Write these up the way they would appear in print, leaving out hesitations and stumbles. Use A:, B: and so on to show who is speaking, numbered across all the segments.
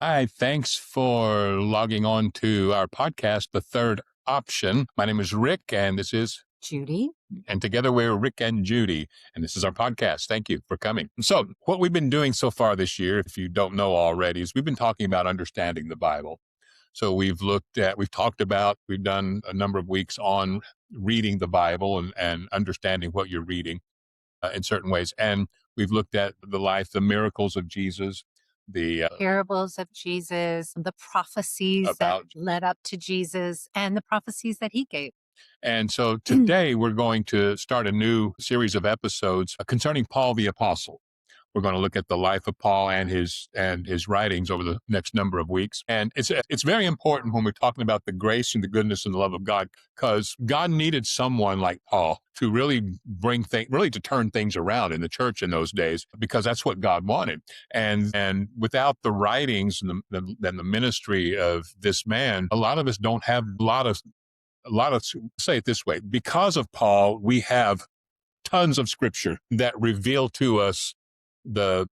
A: Hi, thanks for logging on to our podcast, The Third Option. My name is Rick, and this is,
B: Judy.
A: and together we're Rick and Judy, and this is our podcast. Thank you for coming. So, what we've been doing so far this year, if you don't know already, is we've been talking about understanding the Bible. So, we've done a number of weeks on reading the Bible and understanding what you're reading in certain ways. And we've looked at the life, the miracles of Jesus, the
B: Parables of Jesus, the prophecies that
A: about
B: led up to Jesus, and the prophecies that he gave.
A: And so today we're going to start a new series of episodes concerning Paul the Apostle. We're going to look at the life of Paul and his writings over the next number of weeks. And it's very important when we're talking about the grace and the goodness and the love of God, because God needed someone like Paul to really really to turn things around in the church in those days, because that's what God wanted. And without the writings and the ministry of this man, a lot of us don't have say it this way, because of Paul, we have tons of scripture that reveal to us the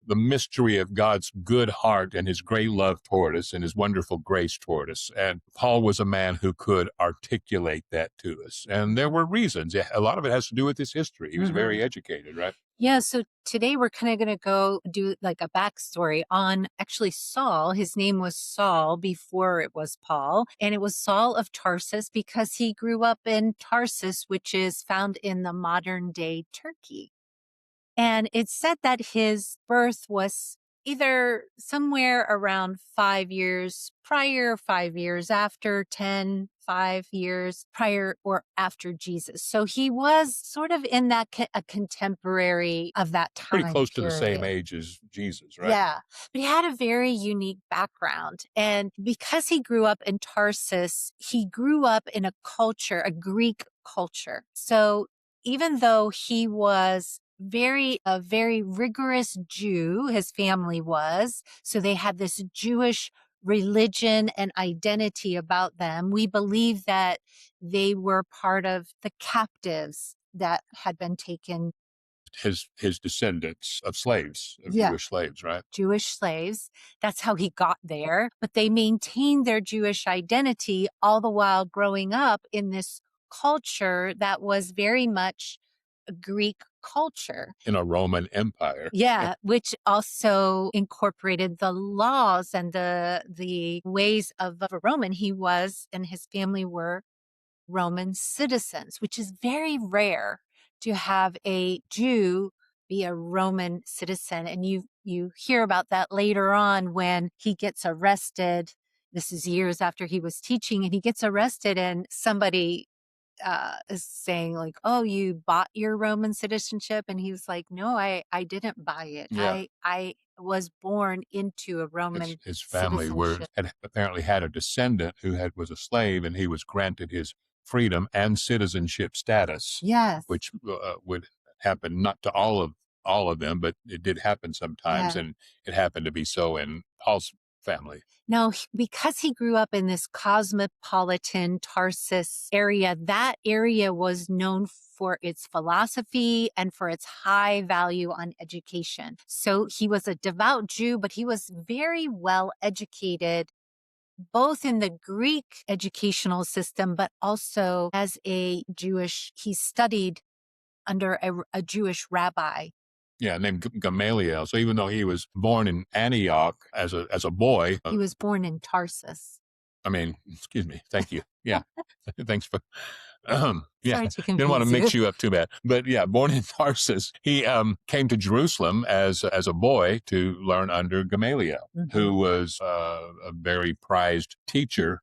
A: the mystery of God's good heart and his great love toward us and his wonderful grace toward us. And Paul was a man who could articulate that to us. And there were reasons. A lot of it has to do with his history. He was very educated, right?
B: Yeah, so today we're kind of going to go do like a backstory on actually Saul. His name was Saul before it was Paul, and it was Saul of Tarsus because he grew up in Tarsus, which is found in the modern day Turkey. And it's said that his birth was either somewhere around 5 years prior, 5 years after, 10, 5 years prior or after Jesus. So he was sort of in that a contemporary of that
A: Pretty
B: time
A: close to the same
B: period.
A: age as Jesus, right?
B: Yeah, but he had a very unique background. And because he grew up in Tarsus, he grew up in a culture, a Greek culture. So even though he was a very rigorous Jew, his family was, so they had this Jewish religion and identity about them. We believe that they were part of the captives that had been taken.
A: His descendants of slaves, of
B: Yeah.
A: Jewish slaves, right?
B: Jewish slaves. That's how he got there. But they maintained their Jewish identity all the while growing up in this culture that was very much a Greek culture.
A: In a Roman Empire.
B: Yeah, which also incorporated the laws and the ways of a Roman. He was and his family were Roman citizens, which is very rare to have a Jew be a Roman citizen. And you hear about that later on when he gets arrested. This is years after he was teaching, and he gets arrested, and somebody is saying like, "Oh, you bought your Roman citizenship," and he was like, "No, I didn't buy it.
A: Yeah.
B: I was born into a Roman
A: His family
B: citizenship."
A: had apparently had a descendant who was a slave, and he was granted his freedom and citizenship status,
B: Yes.
A: which would happen not to all of them, but it did happen sometimes,
B: Yeah.
A: and it happened to be so in Paul's family.
B: Now, because he grew up in this cosmopolitan Tarsus area, that area was known for its philosophy and for its high value on education. So he was a devout Jew, but he was very well educated, both in the Greek educational system, but also as a Jewish, he studied under a Jewish rabbi.
A: Yeah, named Gamaliel. So even though he was born in Antioch as a boy,
B: He was born in Tarsus.
A: I mean, excuse me, thank you. Yeah, thanks for. Yeah,
B: Sorry to
A: didn't want to
B: confuse you.
A: mix you up too bad, but yeah, born in Tarsus, he came to Jerusalem as a boy to learn under Gamaliel, who was a very prized teacher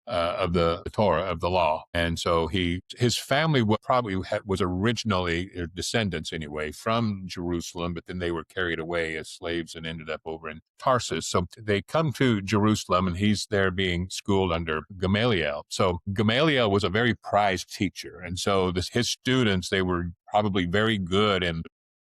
A: of the Torah, of the law. And so his family was originally descendants anyway from Jerusalem, but then they were carried away as slaves and ended up over in Tarsus. So they come to Jerusalem, and he's there being schooled under Gamaliel. So Gamaliel was a very prized teacher. And so his students, they were probably very good in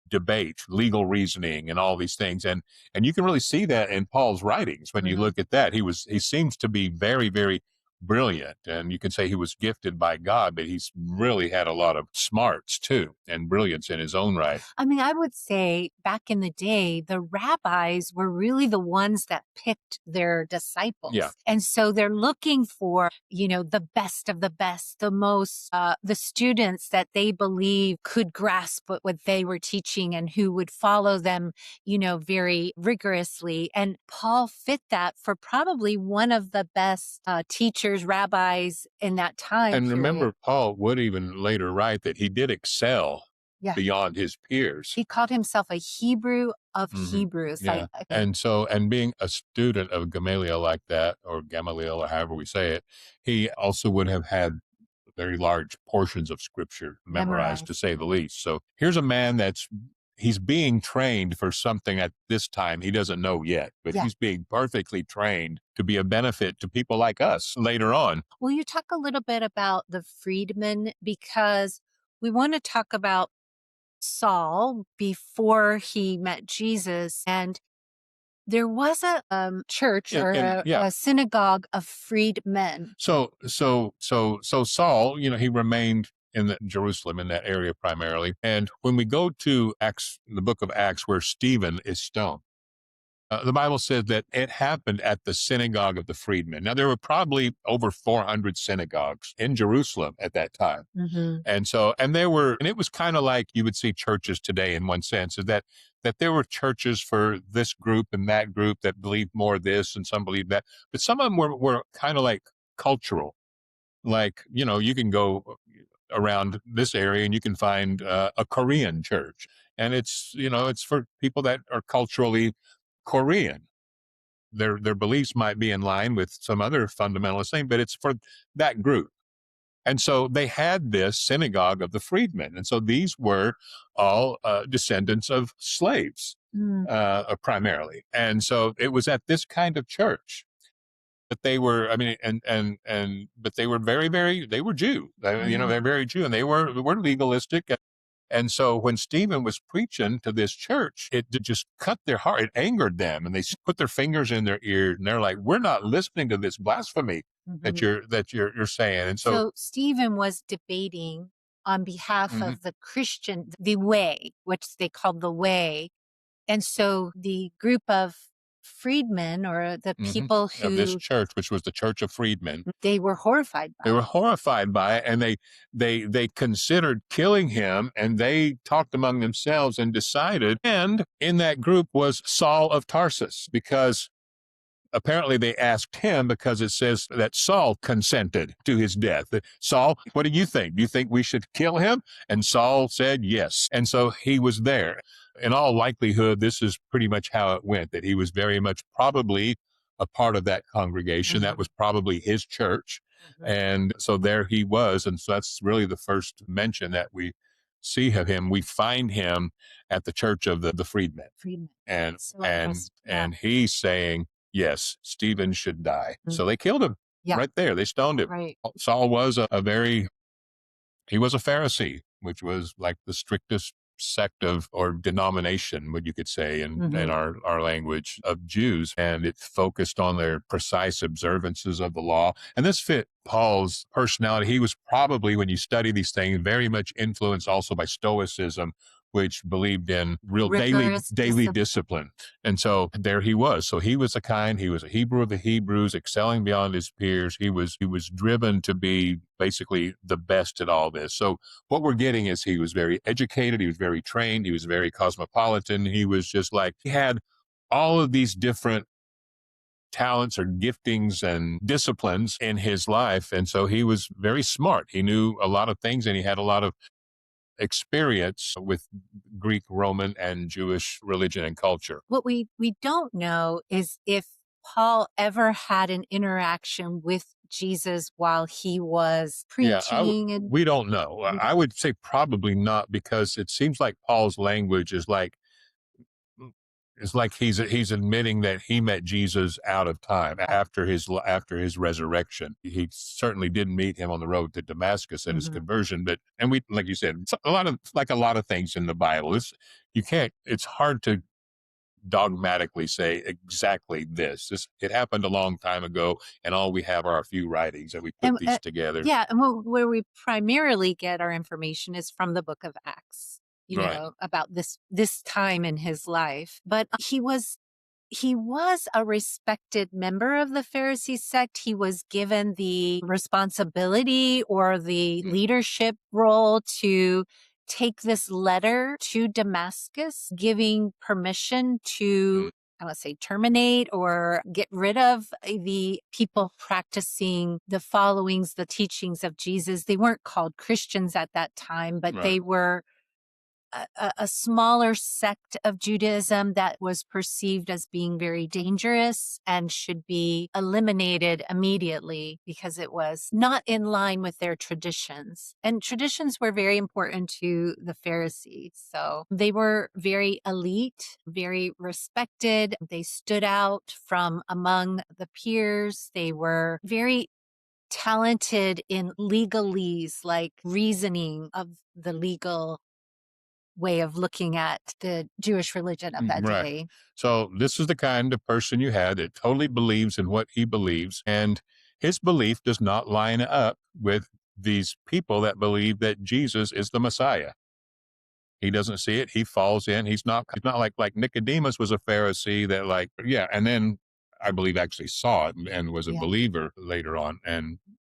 A: debate, legal reasoning, and all these things. And you can really see that in Paul's writings when you look at that. He seems to be very, very brilliant, and you can say he was gifted by God, but he's really had a lot of smarts too and brilliance in his own right.
B: I mean, I would say back in the day, the rabbis were really the ones that picked their disciples.
A: Yeah.
B: And so they're looking for, the best of the best, the most, the students that they believe could grasp what they were teaching and who would follow them, very rigorously. And Paul fit that for probably one of the best teachers, rabbis in that time
A: And
B: period.
A: remember, Paul would even later write that he did excel
B: Yeah.
A: beyond his peers.
B: He called himself a Hebrew of Hebrews.
A: Yeah. And being a student of Gamaliel like that, or Gamaliel, or however we say it, he also would have had very large portions of scripture memorized, to say the least. So here's a man he's being trained for something at this time he doesn't know yet, but he's being perfectly trained to be a benefit to people like us later on.
B: Will you talk a little bit about the freedmen? Because we want to talk about Saul before he met Jesus. And there was a church or a synagogue of freedmen.
A: So Saul, he remained in Jerusalem, in that area primarily. And when we go to Acts, the book of Acts, where Stephen is stoned, the Bible says that it happened at the synagogue of the freedmen. Now, there were probably over 400 synagogues in Jerusalem at that time. And it was kind of like you would see churches today in one sense, is that there were churches for this group and that group that believed more this and some believed that. But some of them were kind of like cultural. Like, you can go around this area and you can find a Korean church. And it's for people that are culturally Korean. Their beliefs might be in line with some other fundamentalist thing, but it's for that group. And so they had this synagogue of the freedmen. And so these were all descendants of slaves, primarily. And so it was at this kind of church. But they were, but they were very, very, they were Jew. They're very Jew, and they were legalistic. And so when Stephen was preaching to this church, it just cut their heart. It angered them, and they put their fingers in their ears, and they're like, "We're not listening to this blasphemy that you're saying." And
B: so Stephen was debating on behalf of the Christian, the way, which they called the way. And so the group of freedmen, or the people who
A: of this church, which was the Church of Freedmen,
B: they were horrified by
A: They were horrified by it, and they considered killing him, and they talked among themselves and decided. And in that group was Saul of Tarsus, because apparently they asked him, because it says that Saul consented to his death. Saul, what do you think? Do you think we should kill him? And Saul said yes. And so he was there. In all likelihood, this is pretty much how it went, that he was very much probably a part of that congregation. That was probably his church. And so there he was. And so that's really the first mention that we see of him. We find him at the church of the freedmen. And he's saying, yes, Stephen should die. So they killed him right there. They stoned him.
B: Right.
A: Saul was he was a Pharisee, which was like the strictest sect or denomination, what you could say in our language, of Jews. And it focused on their precise observances of the law. And this fit Paul's personality. He was probably, when you study these things, very much influenced also by Stoicism, which believed in real daily discipline. And so there he was. So he was he was a Hebrew of the Hebrews, excelling beyond his peers. He was driven to be basically the best at all this. So what we're getting is he was very educated. He was very trained. He was very cosmopolitan. He was just like, he had all of these different talents or giftings and disciplines in his life. And so he was very smart. He knew a lot of things, and he had a lot of experience with Greek, Roman, and Jewish religion and culture.
B: What we don't know is if Paul ever had an interaction with Jesus while he was preaching.
A: We don't know. I would say probably not, because it seems like Paul's language is like, he's admitting that he met Jesus out of time after his resurrection. He certainly didn't meet him on the road to Damascus at his conversion, and we, like you said, a lot of things in the Bible, it's hard to dogmatically say exactly this. It happened a long time ago, and all we have are a few writings that we put
B: And
A: these together.
B: yeah, and where we primarily get our information is from the book of Acts,
A: Right.
B: about this time in his life. But he was a respected member of the Pharisee sect. He was given the responsibility or the leadership role to take this letter to Damascus, giving permission to, I would say, terminate or get rid of the people practicing the followings, the teachings of Jesus. They weren't called Christians at that time, but they were a smaller sect of Judaism that was perceived as being very dangerous and should be eliminated immediately because it was not in line with their traditions. And traditions were very important to the Pharisees. So they were very elite, very respected. They stood out from among the peers. They were very talented in legalese, like reasoning of the legal way of looking at the Jewish religion of that day.
A: So this is the kind of person you had that totally believes in what he believes, and his belief does not line up with these people that believe that Jesus is the Messiah. He doesn't see it. He falls in. He's not like Nicodemus was a Pharisee that and then I believe actually saw it and was a believer later on.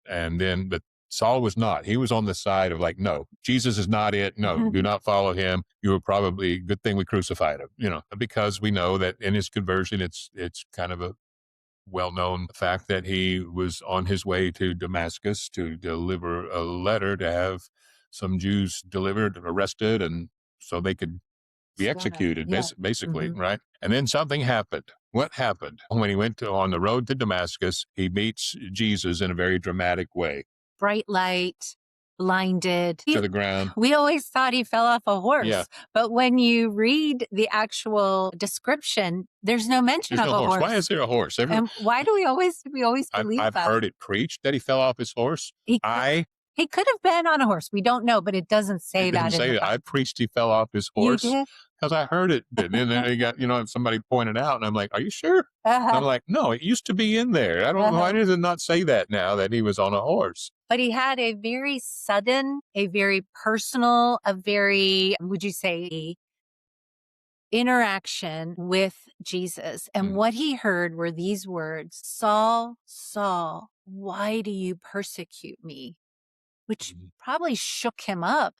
A: But Saul was not. He was on the side of no, Jesus is not it. No, do not follow him. You were probably good thing we crucified him, because we know that in his conversion, it's kind of a well-known fact that he was on his way to Damascus to deliver a letter to have some Jews arrested, and so they could be executed, basically, right? And then something happened. What happened? When he went on the road to Damascus, he meets Jesus in a very dramatic way.
B: Bright light, blinded
A: to the ground.
B: We always thought he fell off a horse, but when you read the actual description, there's no mention of a horse.
A: Why is there a horse?
B: And why do we always believe
A: I've
B: that?
A: heard it preached that he fell off his horse.
B: He could have been on a horse. We don't know, but it doesn't say that.
A: I preached he fell off his horse.
B: You did?
A: Because I heard it. And then he got, somebody pointed out, and I'm like, are you sure? I'm like, no, it used to be in there. I don't know. Why does it not say that now that he was on a horse?
B: But he had a very sudden, a very personal, a very, would you say, interaction with Jesus. And what he heard were these words, Saul, Saul, why do you persecute me? Which probably shook him up.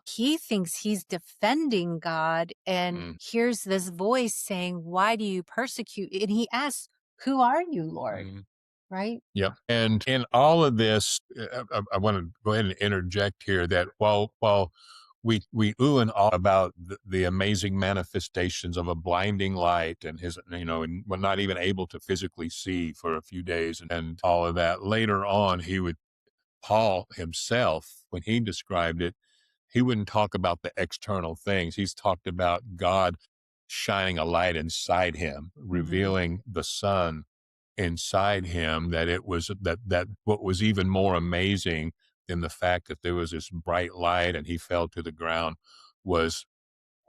B: He thinks he's defending God, and here's this voice saying, why do you persecute? And he asks, who are you, Lord? Right?
A: Yeah. And in all of this, I want to go ahead and interject here that while we ooh and ah about the amazing manifestations of a blinding light and his, and we're not even able to physically see for a few days and all of that, later on, Paul himself, when he described it, he wouldn't talk about the external things. He's talked about God shining a light inside him, revealing the Son inside him, that it was that what was even more amazing than the fact that there was this bright light and he fell to the ground was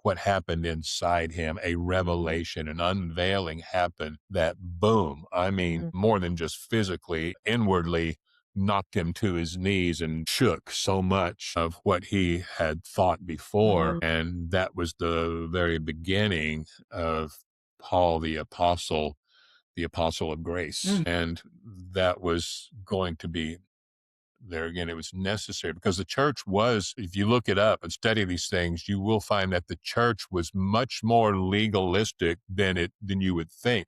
A: what happened inside him. A revelation, an unveiling happened that boom, I mean, more than just physically, inwardly knocked him to his knees and shook so much of what he had thought before. And that was the very beginning of Paul the apostle of grace. And that was going to be there again. It was necessary because the church was, if you look it up and study these things, you will find that the church was much more legalistic than you would think,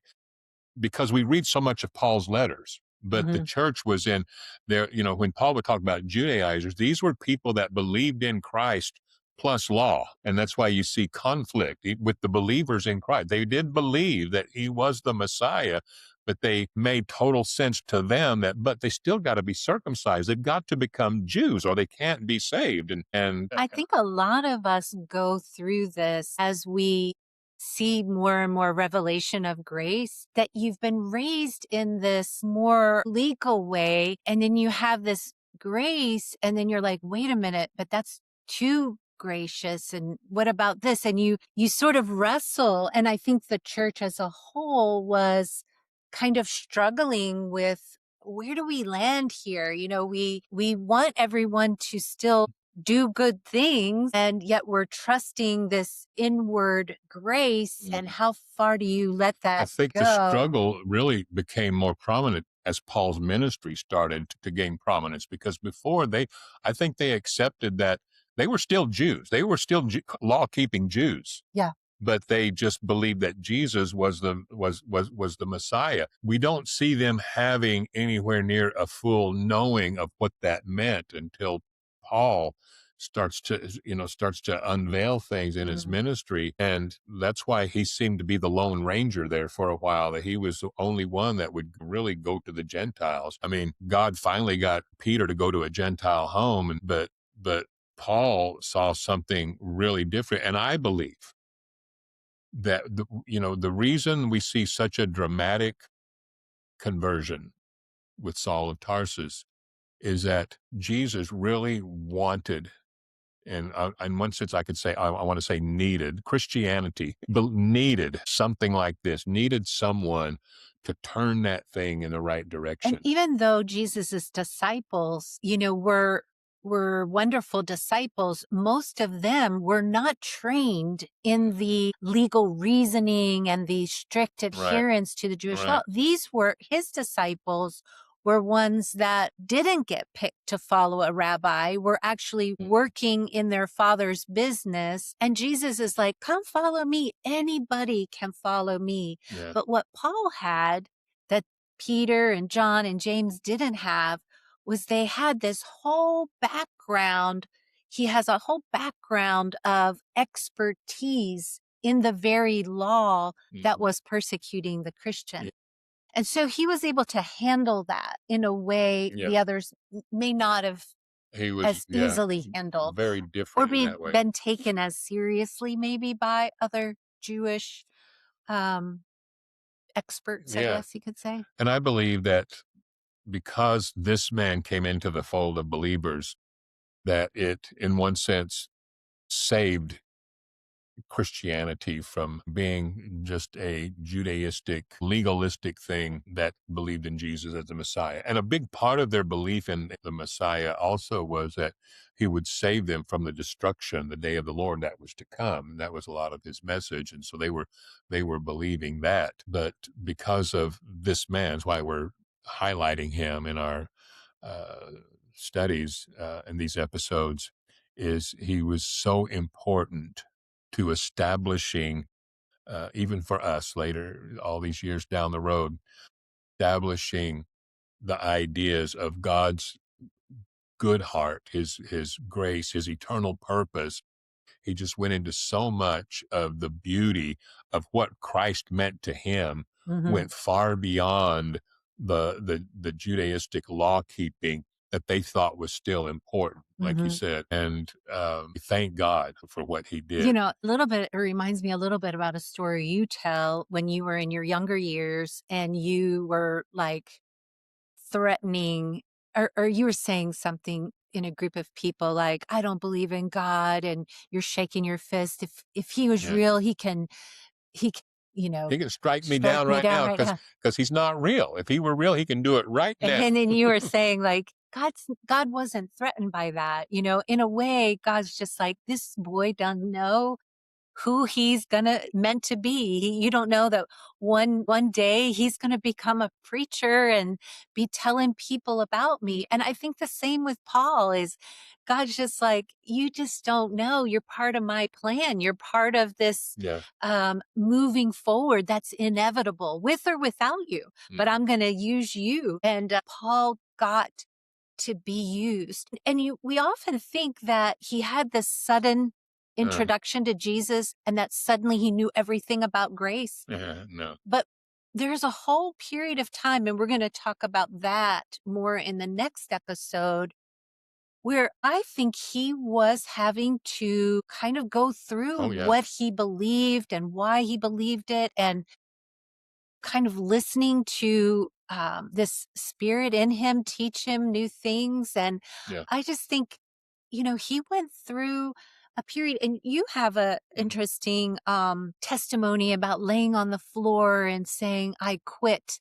A: because we read so much of Paul's letters. But the church was in there, when Paul would talk about Judaizers, these were people that believed in Christ plus law. And that's why you see conflict with the believers in Christ. They did believe that he was the Messiah, but they made total sense to them but they still got to be circumcised. They've got to become Jews or they can't be saved. And
B: I think a lot of us go through this as we see more and more revelation of grace, that you've been raised in this more legal way. And then you have this grace and then you're like, wait a minute, but that's too gracious, and what about this? And you sort of wrestle. And I think the church as a whole was kind of struggling with, where do we land here? We want everyone to still do good things, and yet we're trusting this inward grace. And how far do you let
A: I
B: that
A: think the
B: go?
A: struggle really became more prominent as Paul's ministry started to gain prominence, because before I think they accepted that they were still Jews. They were still law-keeping Jews.
B: Yeah.
A: But they just believed that Jesus was the Messiah. We don't see them having anywhere near a full knowing of what that meant until Paul starts to unveil things in his ministry. And that's why he seemed to be the Lone Ranger there for a while, that he was the only one that would really go to the Gentiles. I mean, God finally got Peter to go to a Gentile home, but Paul saw something really different. And I believe that the reason we see such a dramatic conversion with Saul of Tarsus is that Jesus really wanted, and in one sense I could say, I want to say needed, Christianity needed something like this, needed someone to turn that thing in the right direction.
B: And even though Jesus's disciples, were wonderful disciples, most of them were not trained in the legal reasoning and the strict adherence to the Jewish law. These were his disciples, were ones that didn't get picked to follow a rabbi, were actually working in their father's business. And Jesus is like, come follow me. Anybody can follow me.
A: Yeah.
B: But what Paul had that Peter and John and James didn't have was they had this whole background. He has a whole background of expertise in the very law that was persecuting the Christian. And so he was able to handle that in a way the others may not have as easily handled,
A: very
B: or
A: different in that way.
B: been taken as seriously maybe by other Jewish experts, I guess you could say.
A: And I believe that because this man came into the fold of believers, that it, in one sense, saved Christianity from being just a Judaistic, legalistic thing that believed in Jesus as the Messiah. And a big part of their belief in the Messiah also was that he would save them from the destruction, the day of the Lord that was to come. And that was a lot of his message. And so they were believing that. But because of this man, that's why we're highlighting him in our studies in these episodes, is he was so important to establishing, even for us later, all these years down the road, establishing the ideas of God's good heart, his grace, his eternal purpose. He just went into so much of the beauty of what Christ meant to him, went far beyond the Judaistic law keeping that they thought was still important, like you said. And thank God for what he did.
B: A little bit, it reminds me a little bit about a story you tell when you were in your younger years and you were like threatening, or you were saying something in a group of people like, I don't believe in God, and you're shaking your fist. If he was real, he can, he
A: can strike me
B: strike
A: down
B: me
A: right
B: down
A: now
B: right now.
A: because he's not real. If he were real, he can do it right now.
B: And then you were saying like, God wasn't threatened by that. In a way, God's just like, this boy doesn't know who he's meant to be. You don't know that one day he's gonna become a preacher and be telling people about me. And I think the same with Paul is God's just like, you just don't know. You're part of my plan. You're part of this moving forward that's inevitable, with or without you. But I'm gonna use you. And Paul got to be used. And we often think that he had this sudden introduction to Jesus and that suddenly he knew everything about grace.
A: No.
B: But there's a whole period of time, and we're going to talk about that more in the next episode, where I think he was having to kind of go through what he believed and why he believed it, and kind of listening to this spirit in him teach him new things. And I just think, he went through a period, and you have a interesting testimony about laying on the floor and saying, I quit,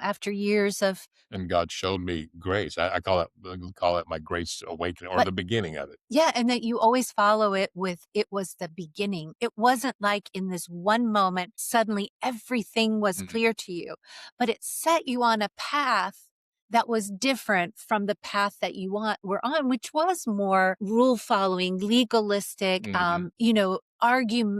B: after years of.
A: And God showed me grace. I call it my grace awakening, or
B: But
A: the beginning of it.
B: yeah, and that you always follow it with, it was the beginning. It wasn't like in this one moment, suddenly everything was
A: Mm-hmm.
B: clear to you, but it set you on a path that was different from the path that you were on, which was more rule following, legalistic,
A: Mm-hmm.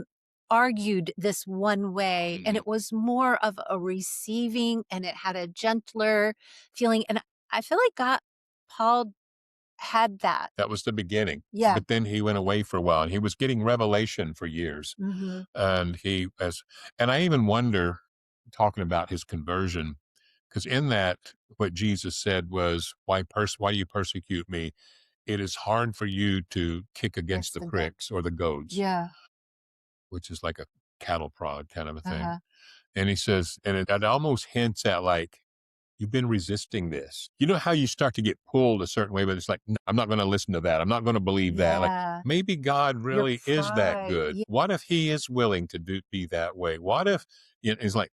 B: argued this one way. And
A: Mm-hmm.
B: it was more of a receiving, and it had a gentler feeling. And I feel like Paul had that.
A: That was the beginning.
B: Yeah.
A: But then he went away for a while, and he was getting revelation for years.
B: Mm-hmm.
A: And and I even wonder, talking about his conversion, because in that, what Jesus said was, why do you persecute me? It is hard for you to kick against
B: Against
A: the
B: the goat.
A: pricks or the goads,
B: Yeah.
A: which is like a cattle prod kind of a thing.
B: Uh-huh.
A: And he says, and it almost hints at like, you've been resisting this. You know how you start to get pulled a certain way, but it's like, "No, I'm not going to listen to that. I'm not going to believe that." Like,
B: Yeah.
A: maybe God
B: Your
A: really is that
B: pride.
A: good.
B: Yeah.
A: What if he is willing to be that way? What if it's like,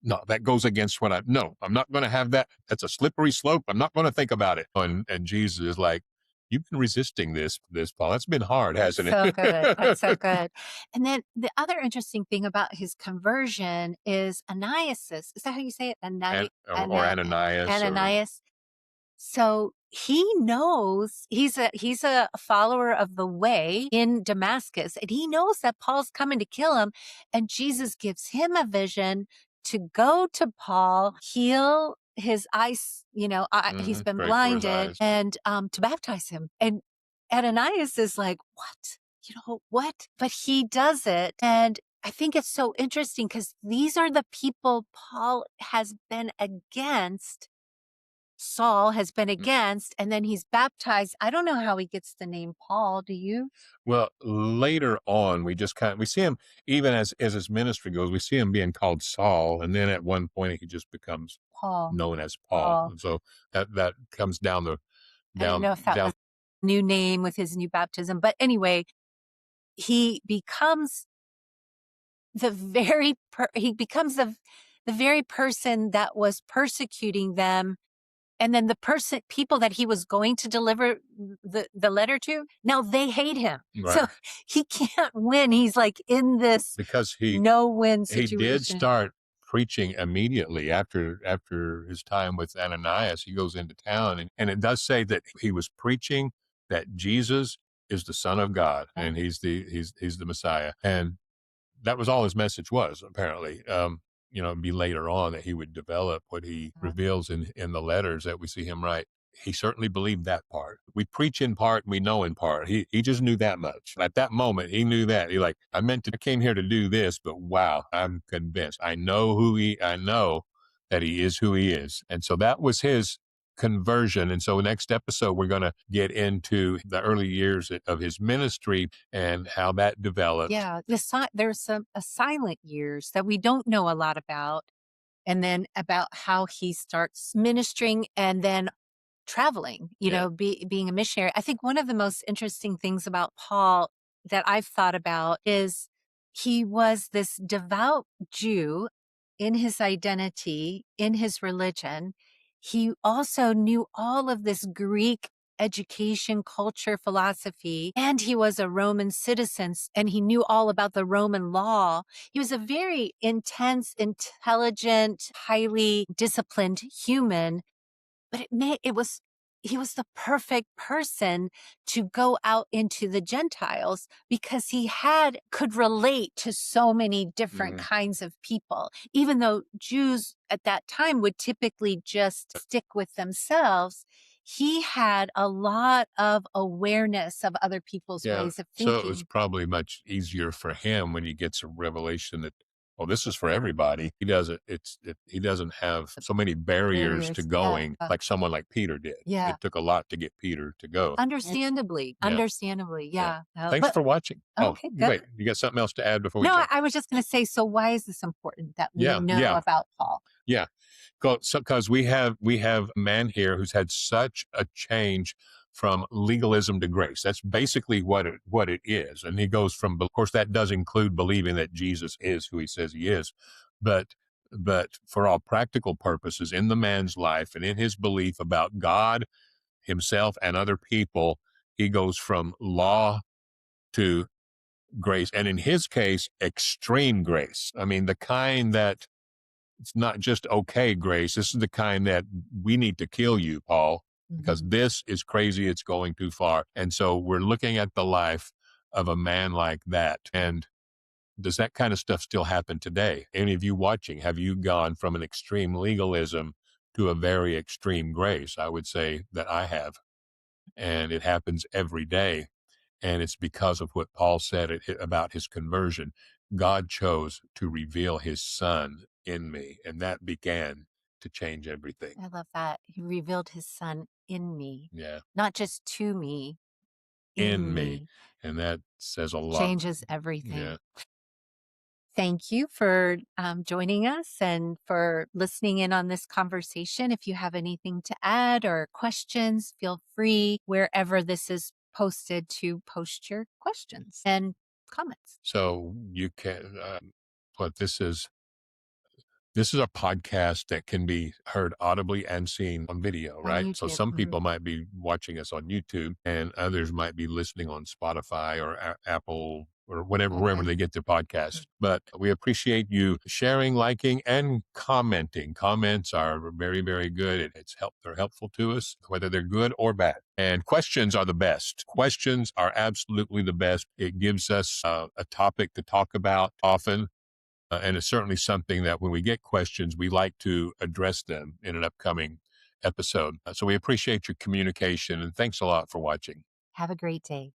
A: no, that goes against no, I'm not going to have that. That's a slippery slope. I'm not going to think about it. And Jesus is like, you've been resisting this, Paul. That's been hard, hasn't
B: So good. That's so
A: it?
B: good. And then the other interesting thing about his conversion is Ananias. Is that how you say it?
A: Or Ananias, or
B: Ananias. So he knows he's a follower of the way in Damascus, and he knows that Paul's coming to kill him. And Jesus gives him a vision to go to Paul, heal his eyes. He's been
A: pray for his
B: blinded,
A: eyes.
B: and to baptize him. And Ananias is like, what? What? But he does it. And I think it's so interesting because these are the people Paul has been against. Saul has been against, and then he's baptized. I don't know how he gets the name Paul. Do you?
A: Well, later on, we see him, even as his ministry goes, we see him being called Saul, and then at one point he just becomes
B: Paul.
A: known as Paul. And so that comes down
B: I didn't know if that was a new name with his new baptism, but anyway, he becomes the very person that was persecuting them. And then the people that he was going to deliver the letter to, now they hate him.
A: Right.
B: So he can't win. He's like in this
A: because
B: no-win
A: he
B: situation.
A: did start preaching immediately after his time with Ananias. He goes into town, and it does say that he was preaching that Jesus is the Son of God, and he's the Messiah. And that was all his message was, apparently. It'd be later on that he would develop what he reveals in the letters that we see him write. He certainly believed that part. We preach in part and we know in part. He just knew that much. At that moment, he knew that. I came here to do this, but wow, I'm convinced. I know that he is who he is. And so that was his conversion. And so next episode, we're going to get into the early years of his ministry and how that developed.
B: Yeah, there's a silent years that we don't know a lot about, and then about how he starts ministering and then traveling, being a missionary. I think one of the most interesting things about Paul that I've thought about is he was this devout Jew in his identity, in his religion. He also knew all of this Greek education, culture, philosophy, and he was a Roman citizen, and he knew all about the Roman law. He was a very intense, intelligent, highly disciplined human, but he was the perfect person to go out into the Gentiles because he could relate to so many different kinds of people. Even though Jews at that time would typically just stick with themselves, he had a lot of awareness of other people's ways of thinking.
A: So it was probably much easier for him when he gets a revelation that, oh, this is for everybody. He doesn't have so many barriers to going like someone like Peter did.
B: Yeah.
A: It took a lot to get Peter to go.
B: Understandably. Yeah.
A: Thanks for watching.
B: Okay, good.
A: Wait, you got something else to add before we
B: No,
A: jump?
B: I was just going to say, so why is this important that we know about Paul?
A: Yeah. Because we have a man here who's had such a change from legalism to grace. That's basically what it is. And he goes from, of course, that does include believing that Jesus is who he says he is, but for all practical purposes in the man's life and in his belief about God, himself, and other people, he goes from law to grace. And in his case, extreme grace. I mean, the kind that it's not just okay grace. This is the kind that we need to kill you, Paul, because this is crazy. It's going too far. And so we're looking at the life of a man like that. And does that kind of stuff still happen today? Any of you watching, have you gone from an extreme legalism to a very extreme grace? I would say that I have. And it happens every day. And it's because of what Paul said about his conversion. God chose to reveal his son in me, and that began to change everything.
B: I love that. He revealed his son in me,
A: Yeah,
B: not just to me,
A: in
B: in
A: me.
B: me.
A: And that says a lot.
B: Changes everything.
A: Yeah.
B: Thank you for joining us and for listening in on this conversation. If you have anything to add or questions, feel free wherever this is posted to post your questions and comments.
A: So you can, what this is a podcast that can be heard audibly and seen on video,
B: On
A: right? So
B: YouTube.
A: some people might be watching us on YouTube and others might be listening on Spotify or Apple or whatever, wherever they get their podcasts. But we appreciate you sharing, liking, and commenting. Comments are very, very good. They're helpful to us, whether they're good or bad. And questions are the best. Questions are absolutely the best. It gives us a topic to talk about often. And it's certainly something that when we get questions, we like to address them in an upcoming episode. So we appreciate your communication and thanks a lot for watching.
B: Have a great day.